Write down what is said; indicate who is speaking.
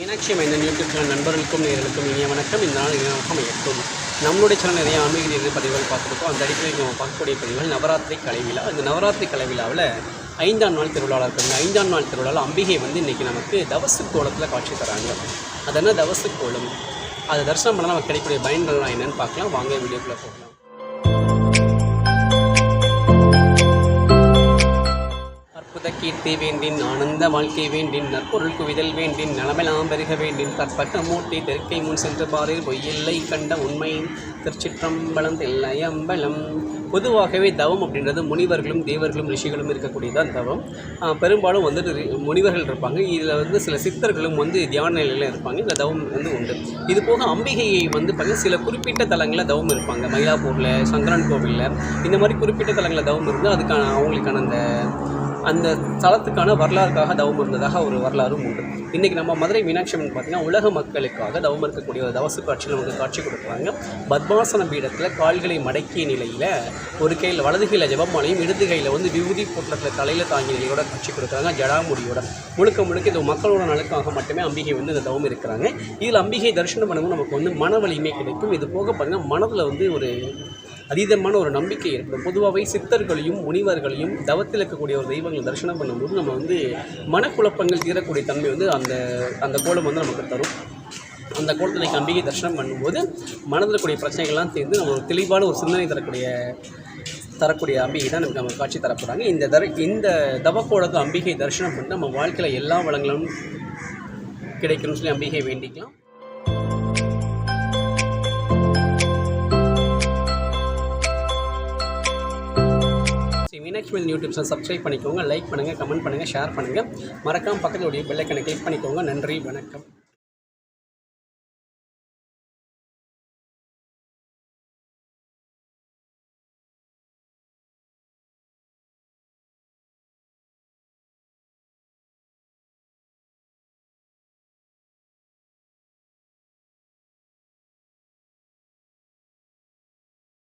Speaker 1: மீனாட்சி மைந்தன் YouTube channel நண்பர்களுக்கும் நேர்களுக்கும் இனிய வணக்கம். இந்த நாள் இனியாக அமையட்டும். நம்மளுடைய சேனல் நிறைய ஆன்மீக பதிவுகள் பார்த்துருக்கோம். அந்த அடிப்படையில் நம்ம பார்க்கக்கூடிய பதிவுகள் நவராத்திரி கலைவிழா. இந்த நவராத்திரி கலைவிழாவில் 5ஆம் நாள் திருவிழாவில் இருக்காங்க. 5ஆம் நாள் திருவிழாவில் அம்பிகை இன்றைக்கி நமக்கு தவசு கோலத்தில் காட்சி தராங்க. அது என்ன தவசு கோலம், அதை தரிசனம் பண்ணால் நமக்கு கிடைக்கக்கூடிய பயன்கள்லாம் என்னென்னு பார்க்கலாம். வாங்க வீடியோக்குள்ளே போகலாம். கீர்த்தி வேண்டின் ஆனந்த வாழ்க்கை வேண்டின் நற்பொருள் குவிதல் வேண்டின் நலமெல்லாம் பெருக வேண்டின் கற்பட்ட மூட்டி தெற்கை முன் சென்று பாரில் பொய்யில்லை கண்ட உண்மை திருச்சிற்றம்பலம் தில்லையம்பலம். பொதுவாகவே தவம் அப்படின்றது முனிவர்களும் தேவர்களும் ரிஷிகளும் இருக்கக்கூடியதான் தவம். பெரும்பாலும் முனிவர்கள் இருப்பாங்க. இதில் சில சித்தர்களும் தியான நிலையில் இருப்பாங்க. இந்த தவம் உண்டு. இது போக அம்பிகையை பார்த்திங்கன்னா சில குறிப்பிட்ட தலங்களில் தவம் இருப்பாங்க. மயிலாப்பூரில், சங்கரன் கோவிலில், இந்த மாதிரி குறிப்பிட்ட தலங்களில் தவம் இருந்து அதுக்கான அவங்களுக்கான அந்த தலத்துக்கான வரலாறுக்காக தவம் இருந்ததாக ஒரு வரலாறும் உண்டு. இன்றைக்கி நம்ம மதுரை மீனாட்சி அம்மன் பார்த்திங்கன்னா உலக மக்களுக்காக தவம் இருக்கக்கூடிய ஒரு தவசு காட்சி நமக்கு காட்சி கொடுக்குறாங்க. பத்மாசன பீடத்தில் கால்களை மடக்கிய நிலையில் ஒரு கையில் வலது கையில் ஜபமாலையும் இடது கையில் விபூதி பொட்டலத்தில் தலையில் தாங்கிய நிலையோட காட்சி கொடுக்குறாங்க. ஜடாமுடியோட முழுக்க இது மக்களோட நலனுக்காக மட்டுமே அம்பிகை இந்த தவம் இருக்கிறாங்க. இதில் அம்பிகை தரிசனம் பண்ணும்போது நமக்கு மன வலிமை கிடைக்கும். இது போக பார்த்திங்கன்னா மனதில் ஒரு அதீதமான ஒரு நம்பிக்கை ஏற்படும். பொதுவாகவே சித்தர்களையும் முனிவர்களையும் தவத்தில் இருக்கக்கூடிய ஒரு தெய்வங்களை தரிசனம் பண்ணும்போது நம்ம மனக்குழப்பங்கள் தீரக்கூடிய தன்மை அந்த கோலம் நமக்கு தரும். அந்த கோலத்தில் அம்பிகை தரிசனம் பண்ணும்போது மனதில் இருக்கக்கூடிய பிரச்சனைகள்லாம் தீர்ந்து நம்ம ஒரு தெளிவான ஒரு சிந்தனை தரக்கூடிய அம்பிகை தான் நமக்கு காட்சி தரப்படுறாங்க. இந்த தவக்கோலத்தை அம்பிகை தரிசனம் பண்ணி நம்ம வாழ்க்கையில் எல்லா வளங்களும் கிடைக்கணும்னு சொல்லி அம்பிகை வேண்டிக்கலாம். மீனாட்சி மைந்தன் யூடியூப் சேனல் சப்ஸ்கிரைப் பண்ணிக்கோங்க, லைக் பண்ணுங்கள், கமெண்ட் பண்ணுங்கள், ஷேர் பண்ணுங்கள். மறக்காமல் பக்கத்தில் பெல் ஐக்கனை கிளிக் பண்ணிக்கோங்க. நன்றி, வணக்கம்.